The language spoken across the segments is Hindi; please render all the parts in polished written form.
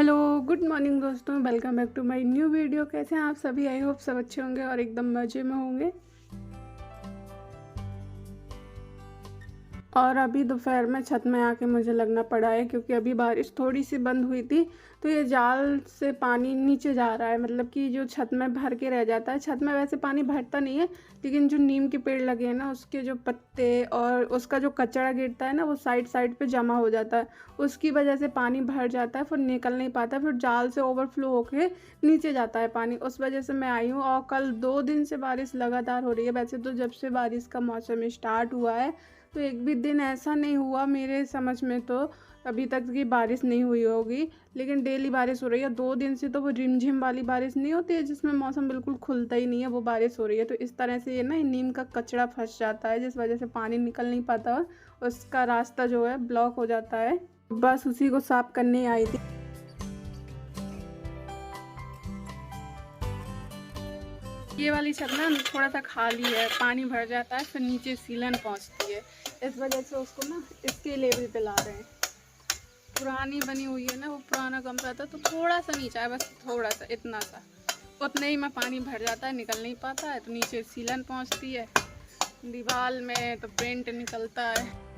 हेलो, गुड मॉर्निंग दोस्तों। Welcome back to my new video. कैसे हैं आप सभी? आई होप सब अच्छे होंगे और एकदम मज़े में होंगे। और अभी दोपहर में छत में आके मुझे लगना पड़ा है क्योंकि अभी बारिश थोड़ी सी बंद हुई थी तो ये जाल से पानी नीचे जा रहा है। मतलब कि जो छत में भर के रह जाता है, छत में वैसे पानी भरता नहीं है, लेकिन जो नीम के पेड़ लगे हैं ना, उसके जो पत्ते और उसका जो कचरा गिरता है ना, वो साइड साइड पे जमा हो जाता है। उसकी वजह से पानी भर जाता है, फिर निकल नहीं पाता, फिर जाल से ओवरफ्लो होके नीचे जाता है पानी। उस वजह से मैं आई हूँ। और कल 2 दिन से बारिश लगातार हो रही है। वैसे तो जब से बारिश का मौसम स्टार्ट हुआ है तो एक भी दिन ऐसा नहीं हुआ मेरे समझ में तो अभी तक की बारिश नहीं हुई होगी, लेकिन डेली बारिश हो रही है। 2 दिन से तो वो रिमझिम वाली बारिश नहीं होती है जिसमें मौसम बिल्कुल खुलता ही नहीं है, वो बारिश हो रही है। तो इस तरह से ये ना नीम का कचरा फंस जाता है, जिस वजह से पानी निकल नहीं पाता और उसका रास्ता जो है ब्लॉक हो जाता है। बस उसी को साफ करने आई थी। ये वाली छत ना थोड़ा सा खाली है, पानी भर जाता है, फिर नीचे सीलन पहुंचती है। इस वजह से उसको ना इसके लेवल पे ला रहे हैं। पुरानी बनी हुई है ना, वो पुराना कमरा था तो थोड़ा सा नीचा है, बस थोड़ा सा, इतना सा, उतने ही में पानी भर जाता है, निकल नहीं पाता है। तो नीचे सीलन पहुंचती है, दीवार में तो पेंट निकलता है।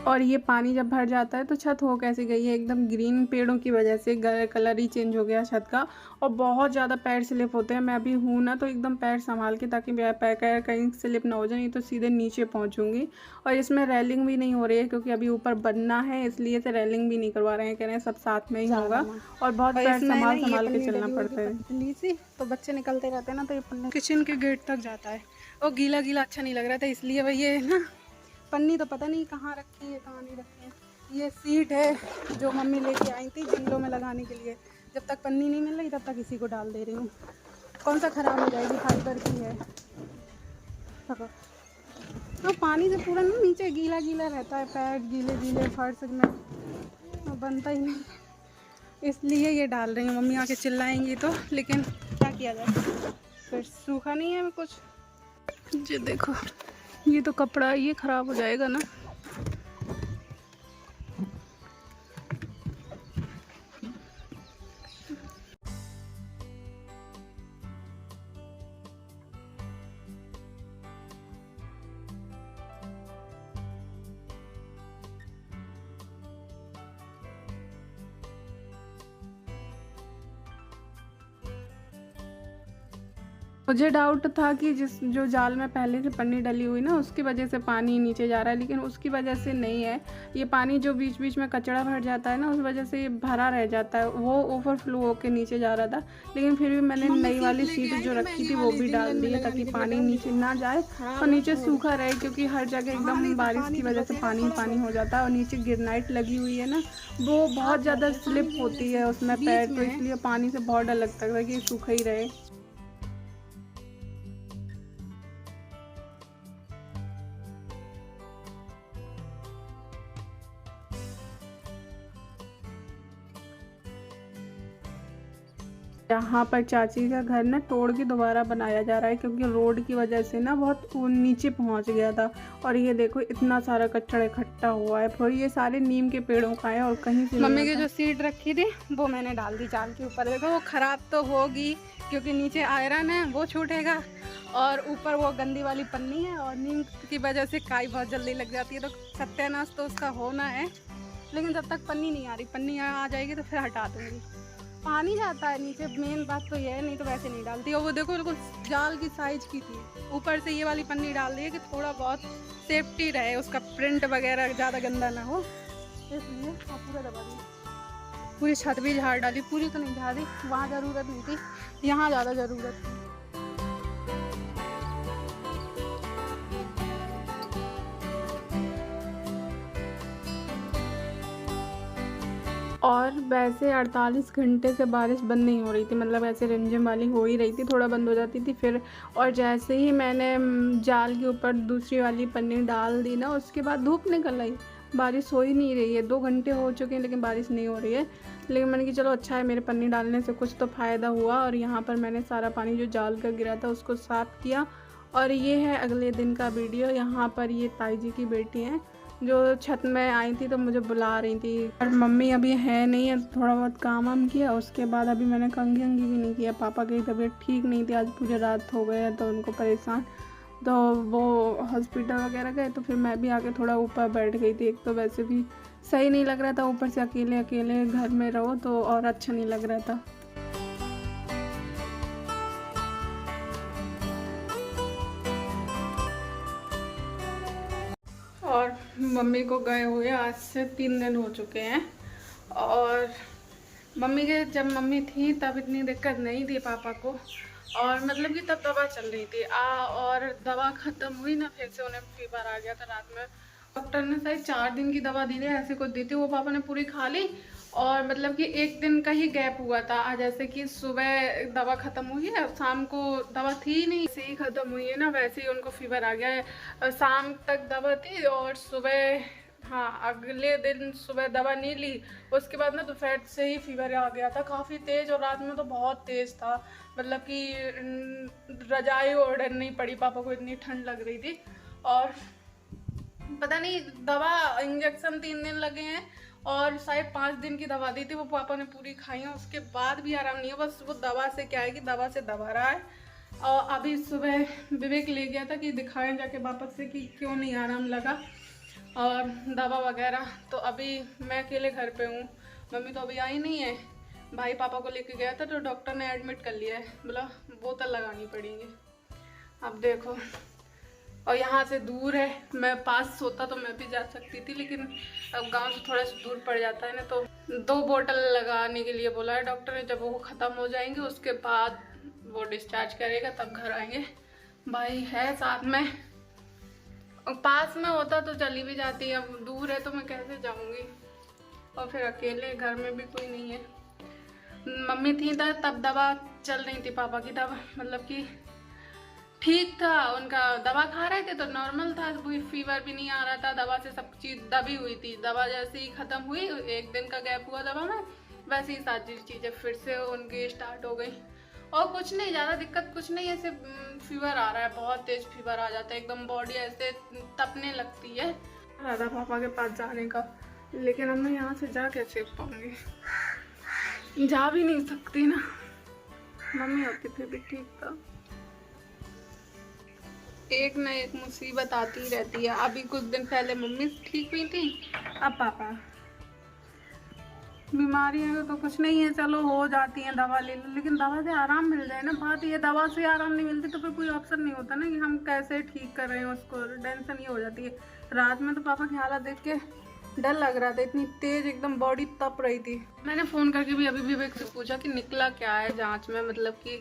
और ये पानी जब भर जाता है तो छत हो कैसे गई है, एकदम ग्रीन पेड़ों की वजह से कलर ही चेंज हो गया छत का। और बहुत ज़्यादा पैर स्लिप होते हैं। मैं अभी हूँ ना तो एकदम पैर संभाल के, ताकि मेरा पैर कहीं स्लिप ना हो जाए, नहीं तो सीधे नीचे पहुँचूँगी। और इसमें रेलिंग भी नहीं हो रही है क्योंकि अभी ऊपर बनना है, इसलिए से रेलिंग भी नहीं करवा रहे हैं। कह रहे हैं सब साथ में ही होगा और बहुत पैर संभाल के चलना पड़ता है। तो बच्चे निकलते रहते हैं ना, तो ये किचन के गेट तक जाता है। और गीला गीला अच्छा नहीं लग रहा था, इसलिए भाई ये ना पन्नी तो पता नहीं कहाँ रखी है कहाँ नहीं रखी है। ये सीट है जो मम्मी लेके आई थी जिंगलों में लगाने के लिए। जब तक पन्नी नहीं मिल रही तब तक इसी को डाल दे रही हूँ। कौन सा ख़राब हो जाएगी, फाइबर की है। तो पानी से पूरा ना नीचे गीला गीला रहता है, पैर गीले गीले, फर्श में बनता ही नहीं, इसलिए ये डाल रही हूँ। मम्मी आके चिल्लाएंगी तो, लेकिन क्या किया जाए, फिर सूखा नहीं है कुछ। ये देखो, ये तो कपड़ा ये ख़राब हो जाएगा ना। मुझे डाउट था कि जो जाल में पहले से पन्नी डली हुई ना, उसकी वजह से पानी नीचे जा रहा है, लेकिन उसकी वजह से नहीं है। ये पानी जो बीच बीच में कचरा भर जाता है ना, उस वजह से ये भरा रह जाता है, वो ओवरफ्लो होके नीचे जा रहा था। लेकिन फिर भी मैंने नई वाली सीट जो रखी थी वो भी डाल दी है, ताकि पानी नीचे ना जाए और नीचे सूखा रहे, क्योंकि हर जगह एकदम बारिश की वजह से पानी पानी हो जाता है। और नीचे गिरनाइट लगी हुई है ना, वो बहुत ज़्यादा स्लिप होती है उसमें पैर, तो इसलिए पानी से बहुत डर लगता है कि सूखा ही रहे। यहाँ पर चाची का घर ना तोड़ के दोबारा बनाया जा रहा है, क्योंकि रोड की वजह से ना बहुत नीचे पहुँच गया था। और ये देखो इतना सारा कचरा इकट्ठा हुआ है, फिर ये सारे नीम के पेड़ों का है और कहीं से मम्मी की जो सीट रखी थी वो मैंने डाल दी जाल के ऊपर। देखो वो ख़राब तो होगी क्योंकि नीचे आयरन है, वो छूटेगा, और ऊपर वो गंदी वाली पन्नी है, और नीम की वजह से काई बहुत जल्दी लग जाती है, तो सत्यानाश तो उसका होना है। लेकिन जब तक पन्नी नहीं आ रही, पन्नी आ जाएगी तो फिर हटा दूँगी। पानी जाता है नीचे, मेन बात तो ये है, नहीं तो वैसे नहीं डालती। और वो देखो बिल्कुल जाल की साइज की थी, ऊपर से ये वाली पन्नी डाल दी है कि थोड़ा बहुत सेफ्टी रहे, उसका प्रिंट वगैरह ज़्यादा गंदा ना हो, इसलिए पूरा दबा दी। पूरी छत भी झाड़ डाली, पूरी तो नहीं झाड़ी, वहाँ ज़रूरत नहीं थी, यहाँ ज़्यादा ज़रूरत थी। और वैसे 48 घंटे से बारिश बंद नहीं हो रही थी, मतलब ऐसे रिमझिम वाली हो ही रही थी, थोड़ा बंद हो जाती थी फिर। और जैसे ही मैंने जाल के ऊपर दूसरी वाली पन्नी डाल दी ना, उसके बाद धूप निकल आई। बारिश हो ही नहीं रही है। 2 घंटे हो चुके हैं लेकिन बारिश नहीं हो रही है। लेकिन मैंने कि चलो अच्छा है, मेरे पन्नी डालने से कुछ तो फ़ायदा हुआ। और यहाँ पर मैंने सारा पानी जो जाल का गिरा था उसको साफ़ किया। और ये है अगले दिन का वीडियो। यहाँ पर ये ताई जी की बेटी हैं जो छत में आई थी तो मुझे बुला रही थी। और मम्मी अभी है नहीं है, थोड़ा बहुत काम वाम किया, उसके बाद अभी मैंने कंघी अंगी भी नहीं किया। पापा की तबीयत ठीक नहीं थी, आज पूरी रात हो गए तो उनको परेशान, तो वो हॉस्पिटल वगैरह गए। तो फिर मैं भी आके थोड़ा ऊपर बैठ गई थी। एक तो वैसे भी सही नहीं लग रहा था, ऊपर से अकेले अकेले घर में रहो तो और अच्छा नहीं लग रहा था। और मम्मी को गए हुए आज से 3 दिन हो चुके हैं। और मम्मी के जब मम्मी थी तब इतनी दिक्कत नहीं थी पापा को, और मतलब कि तब दवा चल रही थी और दवा ख़त्म हुई ना, फिर से उन्हें फीवर आ गया था रात में। डॉक्टर ने शायद 4 दिन की दवा दी थी, ऐसे कुछ दी थी, वो पापा ने पूरी खा ली। और मतलब कि 1 दिन का ही गैप हुआ था। जैसे कि सुबह दवा ख़त्म हुई है, शाम को दवा थी ही नहीं, से ही ख़त्म हुई है ना, वैसे ही उनको फीवर आ गया है। शाम तक दवा थी और सुबह, हाँ, अगले दिन सुबह दवा नहीं ली, उसके बाद ना दोपहर से ही फीवर आ गया था काफ़ी तेज़। और रात में तो बहुत तेज़ था, मतलब कि रजाई ओढ़नी पड़ी पापा को, इतनी ठंड लग रही थी। और पता नहीं, दवा इंजेक्शन 3 दिन लगे हैं और शायद 5 दिन की दवा दी थी, वो पापा ने पूरी खाई है, उसके बाद भी आराम नहीं है। बस वो दवा से क्या है कि दवा से दबा रहा है। और अभी सुबह विवेक ले गया था कि दिखाएं जाके वापस से कि क्यों नहीं आराम लगा और दवा वगैरह। तो अभी मैं अकेले घर पे हूँ, मम्मी तो अभी आई नहीं है। भाई पापा को लेके गया था तो डॉक्टर ने एडमिट कर लिया है, बोला बोतल लगानी पड़ेगी। अब देखो, और यहाँ से दूर है, मैं पास होता तो मैं भी जा सकती थी, लेकिन अब गांव से थोड़ा सा दूर पड़ जाता है ना। तो 2 बोतल लगाने के लिए बोला है डॉक्टर ने। जब वो ख़त्म हो जाएंगे उसके बाद वो डिस्चार्ज करेगा, तब घर आएंगे। भाई है साथ में, और पास में होता तो चली भी जाती, अब दूर है तो मैं कैसे जाऊँगी। और फिर अकेले घर में भी कोई नहीं है। मम्मी थी तब दवा चल रही थी पापा की, तब मतलब कि ठीक था उनका, दवा खा रहे थे तो नॉर्मल था, कोई फीवर भी नहीं आ रहा था। दवा से सब चीज़ दबी हुई थी। दवा जैसे ही ख़त्म हुई, 1 दिन का गैप हुआ दवा में, वैसे ही सारी चीज़ें फिर से उनकी स्टार्ट हो गई। और कुछ नहीं, ज़्यादा दिक्कत कुछ नहीं, ऐसे फीवर आ रहा है, बहुत तेज़ फीवर आ जाता है, एकदम बॉडी ऐसे तपने लगती है। राधा पापा के पास जाने का, लेकिन अब मैं यहाँ से जा कैसे पाऊँगी, जा भी नहीं सकती ना। मम्मी होती फिर भी ठीक था। एक ना एक मुसीबत आती रहती है। अभी कुछ दिन पहले मम्मी ठीक हुई थी, अब पापा। बीमारी है तो कुछ नहीं है, चलो हो जाती है, दवा ले लो, लेकिन दवा से आराम मिल जाए ना। बात ये, दवा से आराम नहीं मिलती तो फिर कोई ऑप्शन नहीं होता ना कि हम कैसे ठीक कर रहे हैं उसको, टेंशन ये हो जाती है। रात में तो पापा की हालत देख के डर लग रहा था, इतनी तेज एकदम बॉडी तप रही थी। मैंने फ़ोन करके भी अभी विवेक से पूछा कि निकला क्या है जांच में, मतलब कि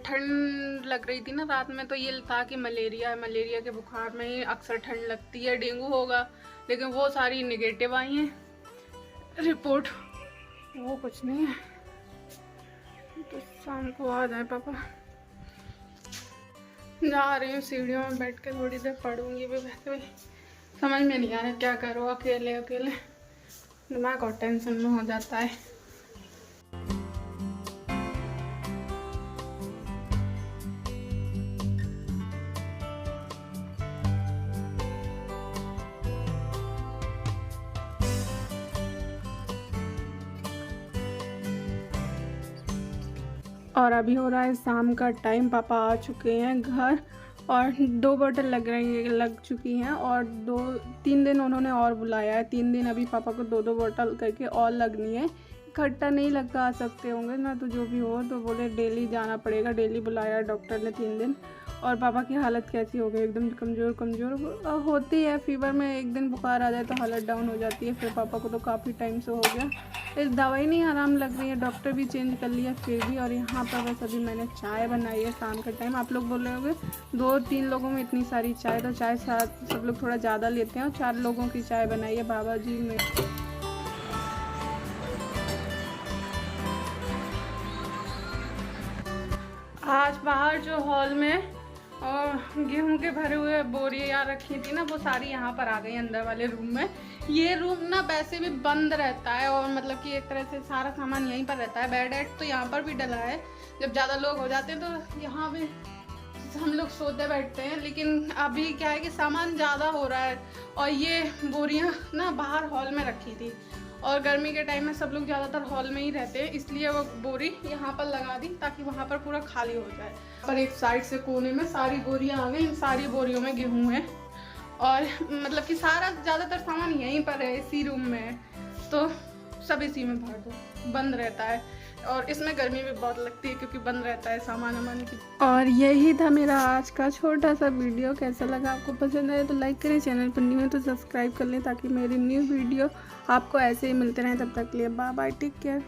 ठंड लग रही थी ना रात में, तो ये था कि मलेरिया है, मलेरिया के बुखार में ही अक्सर ठंड लगती है, डेंगू होगा, लेकिन वो सारी निगेटिव आई हैं रिपोर्ट, वो कुछ नहीं है। तो शाम को आ जाए पापा। जा रही हूँ, सीढ़ियों में बैठ के थोड़ी देर पढ़ूंगी भी, वैसे भी समझ में नहीं आ रहा क्या करो, अकेले अकेले दिमाग और टेंशन में हो जाता है। और अभी हो रहा है शाम का टाइम, पापा आ चुके हैं घर और 2 बोतल लग चुकी हैं और 2-3 दिन उन्होंने और बुलाया है। 3 दिन अभी पापा को 2-2 बोतल करके और लगनी है। इकट्ठा नहीं लगा सकते होंगे ना, तो जो भी हो, तो बोले डेली जाना पड़ेगा, डेली बुलाया डॉक्टर ने 3 दिन। और पापा की हालत कैसी हो गई, एकदम कमज़ोर कमज़ोर होती है। फीवर में 1 दिन बुखार आ जाए तो हालत डाउन हो जाती है। फिर पापा को तो काफ़ी टाइम से हो गया, इस दवाई नहीं आराम लग रही है, डॉक्टर भी चेंज कर लिया फिर भी। और यहाँ पर बस अभी मैंने चाय बनाई है शाम के टाइम। आप लोग बोल रहे होंगे 2-3 लोगों में इतनी सारी चाय, तो चाय साथ सब लोग थोड़ा ज़्यादा लेते हैं, और 4 लोगों की चाय बनाई है बाबा जी में। आज बाहर जो हॉल में और गेहूं के भरे हुए बोरियाँ रखी थी ना, वो सारी यहाँ पर आ गई अंदर वाले रूम में। ये रूम ना वैसे भी बंद रहता है और मतलब कि एक तरह से सारा सामान यहीं पर रहता है। बेड वेड तो यहाँ पर भी डला है, जब ज़्यादा लोग हो जाते हैं तो यहाँ भी हम लोग सोते बैठते हैं। लेकिन अभी क्या है कि सामान ज़्यादा हो रहा है और ये बोरियाँ ना बाहर हॉल में रखी थी और गर्मी के टाइम में सब लोग ज़्यादातर हॉल में ही रहते हैं, इसलिए वो बोरी यहाँ पर लगा दी ताकि वहाँ पर पूरा खाली हो जाए। पर एक साइड से कोने में सारी बोरियाँ आ गई, इन सारी बोरियों में गेहूँ है और मतलब कि सारा ज़्यादातर सामान यहीं पर है, इसी रूम में है, तो सब इसी में भर दो। बंद रहता है और इसमें गर्मी भी बहुत लगती है क्योंकि बंद रहता है सामान वामान की। और यही था मेरा आज का छोटा सा वीडियो। कैसा लगा, आपको पसंद आए तो लाइक करें, चैनल पर न्यू है तो सब्सक्राइब कर लें ताकि मेरी न्यू वीडियो आपको ऐसे ही मिलते रहें। तब तक के लिए बाय बाय, टेक केयर।